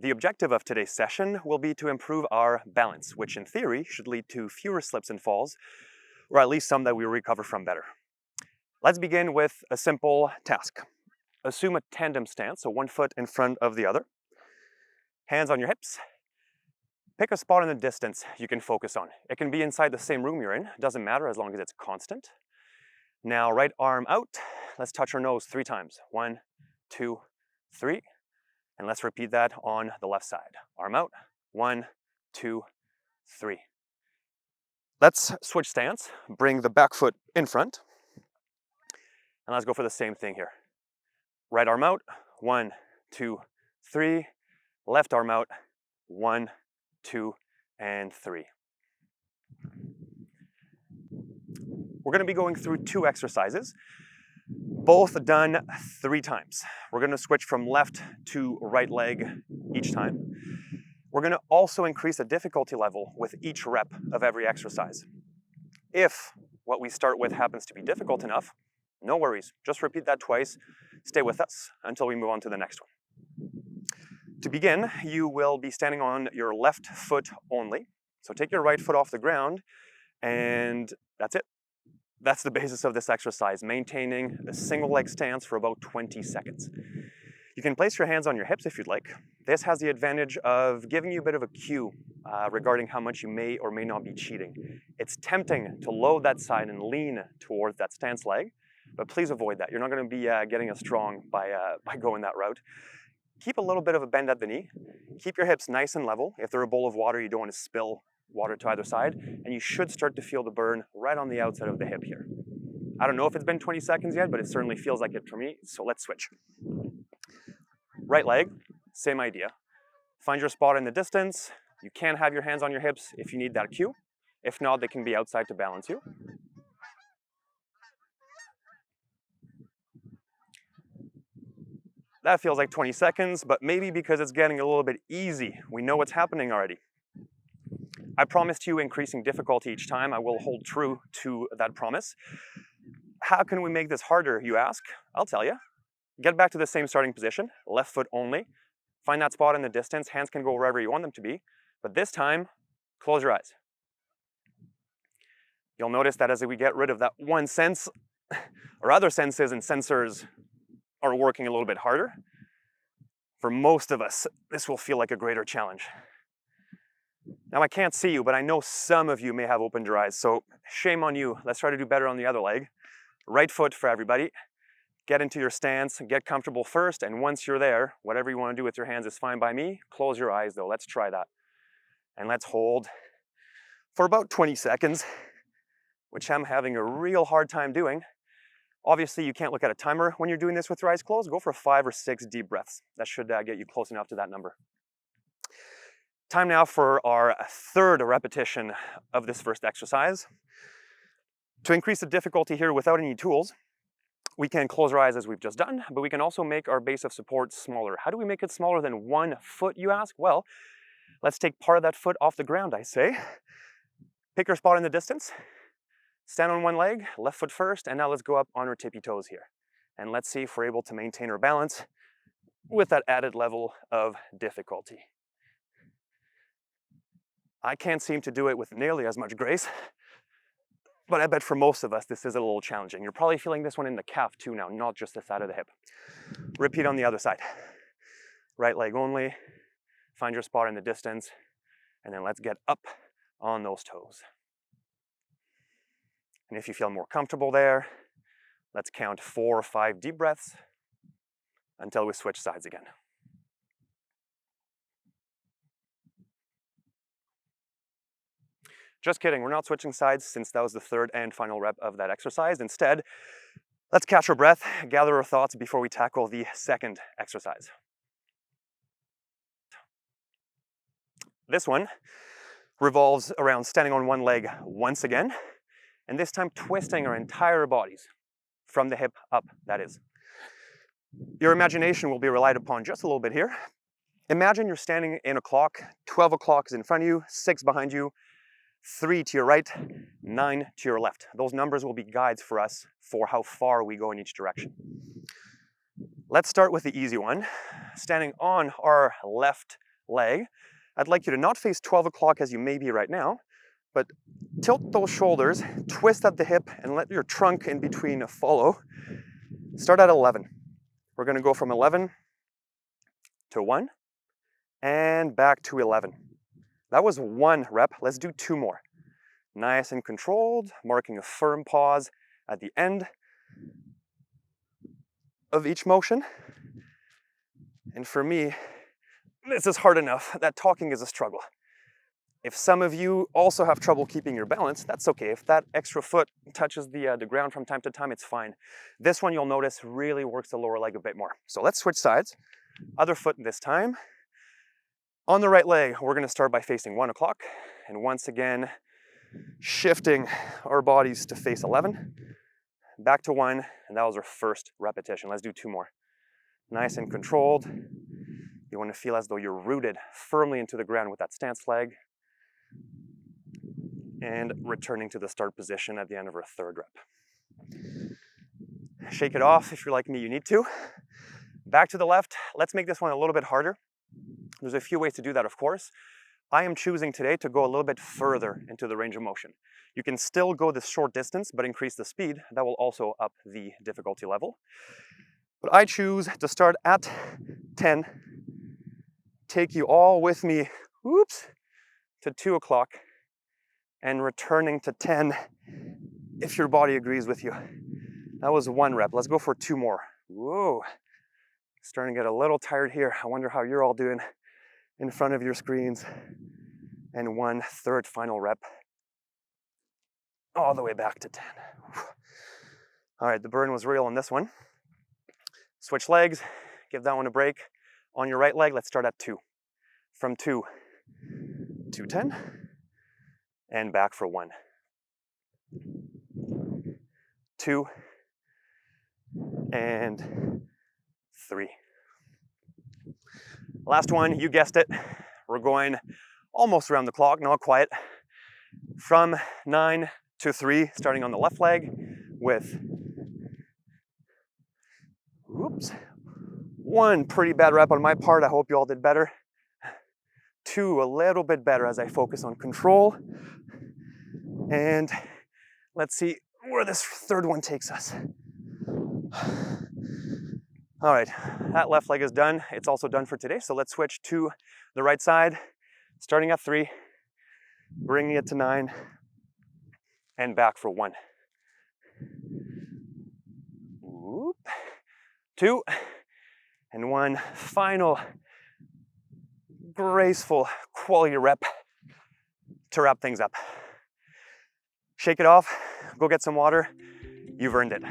The objective of today's session will be to improve our balance, which in theory should lead to fewer slips and falls, or at least some that we recover from better. Let's begin with a simple task. Assume a tandem stance, so one foot in front of the other. Hands on your hips. Pick a spot in the distance you can focus on. It can be inside the same room you're in, doesn't matter as long as it's constant. Now right arm out, let's touch our nose 3 times. 1, 2, 3. And let's repeat that on the left side. Arm out, 1, 2, 3. Let's switch stance, bring the back foot in front. And let's go for the same thing here. Right arm out, 1, 2, 3. Left arm out, 1, 2, and 3. We're going to be going through 2 exercises, both done 3 times. We're going to switch from left to right leg each time. We're going to also increase the difficulty level with each rep of every exercise. If what we start with happens to be difficult enough, no worries, just repeat that twice, stay with us until we move on to the next one. To begin, you will be standing on your left foot only. So take your right foot off the ground, and that's it. That's the basis of this exercise, maintaining a single leg stance for about 20 seconds. You can place your hands on your hips if you'd like. This has the advantage of giving you a bit of a cue regarding how much you may or may not be cheating. It's tempting to load that side and lean towards that stance leg, but please avoid that. You're not going to be getting as strong by going that route. Keep a little bit of a bend at the knee. Keep your hips nice and level. If they're a bowl of water, you don't want to spill water to either side, and you should start to feel the burn right on the outside of the hip here. I don't know if it's been 20 seconds yet, but it certainly feels like it for me, so let's switch. Right leg, same idea. Find your spot in the distance. You can have your hands on your hips if you need that cue. If not, they can be outside to balance you. That feels like 20 seconds, but maybe because it's getting a little bit easy. We know what's happening already. I promised you increasing difficulty each time. I will hold true to that promise. How can we make this harder, you ask? I'll tell you. Get back to the same starting position, left foot only. Find that spot in the distance. Hands can go wherever you want them to be. But this time, close your eyes. You'll notice that as we get rid of that one sense, our other senses and sensors are working a little bit harder. For most of us, this will feel like a greater challenge. Now I can't see you, but I know some of you may have opened your eyes, so shame on you. Let's try to do better on the other leg. Right foot for everybody. Get into your stance, get comfortable first, and once you're there, whatever you want to do with your hands is fine by me. Close your eyes though, let's try that. And let's hold for about 20 seconds, which I'm having a real hard time doing. Obviously, you can't look at a timer when you're doing this with your eyes closed. Go for 5 or 6 deep breaths. That should get you close enough to that number. Time now for our 3rd repetition of this first exercise. To increase the difficulty here without any tools, we can close our eyes as we've just done, but we can also make our base of support smaller. How do we make it smaller than 1 foot, you ask? Well, let's take part of that foot off the ground, I say. Pick your spot in the distance. Stand on one leg, left foot first, and now let's go up on our tippy toes here. And let's see if we're able to maintain our balance with that added level of difficulty. I can't seem to do it with nearly as much grace, but I bet for most of us this is a little challenging. You're probably feeling this one in the calf too now, not just the side of the hip. Repeat on the other side. Right leg only, find your spot in the distance, and then let's get up on those toes. And if you feel more comfortable there, let's count 4 or 5 deep breaths until we switch sides again. Just kidding, we're not switching sides since that was the 3rd and final rep of that exercise. Instead, let's catch our breath, gather our thoughts before we tackle the 2nd exercise. This one revolves around standing on one leg once again, and this time twisting our entire bodies, from the hip up, that is. Your imagination will be relied upon just a little bit here. Imagine you're standing in a clock, 12 o'clock is in front of you, 6 behind you, 3 to your right, 9 to your left. Those numbers will be guides for us for how far we go in each direction. Let's start with the easy one. Standing on our left leg, I'd like you to not face 12 o'clock as you may be right now, but tilt those shoulders, twist at the hip, and let your trunk in between follow. Start at 11. We're gonna go from 11 to 1, and back to 11. That was 1 rep. Let's do 2 more. Nice and controlled, marking a firm pause at the end of each motion. And for me, this is hard enough that talking is a struggle. If some of you also have trouble keeping your balance, that's okay. If that extra foot touches the ground from time to time, it's fine. This one, you'll notice, really works the lower leg a bit more. So let's switch sides. Other foot this time. On the right leg, we're gonna start by facing 1 o'clock. And once again, shifting our bodies to face 11. Back to 1, and that was our first repetition. Let's do 2 more. Nice and controlled. You wanna feel as though you're rooted firmly into the ground with that stance leg. And returning to the start position at the end of our 3rd rep. Shake it off. If you're like me, you need to. Back to the left. Let's make this one a little bit harder. There's a few ways to do that, of course. I am choosing today to go a little bit further into the range of motion. You can still go this short distance, but increase the speed. That will also up the difficulty level. But I choose to start at 10, take you all with me, to 2 o'clock, and returning to 10 if your body agrees with you. That was 1 rep. Let's go for 2 more. Whoa, starting to get a little tired here. I wonder how you're all doing in front of your screens. And 1 third final rep, all the way back to 10. All right, the burn was real on this one. Switch legs, give that one a break. On your right leg, let's start at 2. From 2 to 10, and back for 1. 2, and 3. Last one, you guessed it. We're going almost around the clock, not quite. From 9 to 3, starting on the left leg with 1 pretty bad rep on my part. I hope you all did better. 2 a little bit better as I focus on control. And let's see where this 3rd one takes us. All right, that left leg is done. It's also done for today. So let's switch to the right side, starting at 3, bringing it to 9, and back for 1. 2, and 1 final graceful quality rep to wrap things up. Shake it off, go get some water. You've earned it.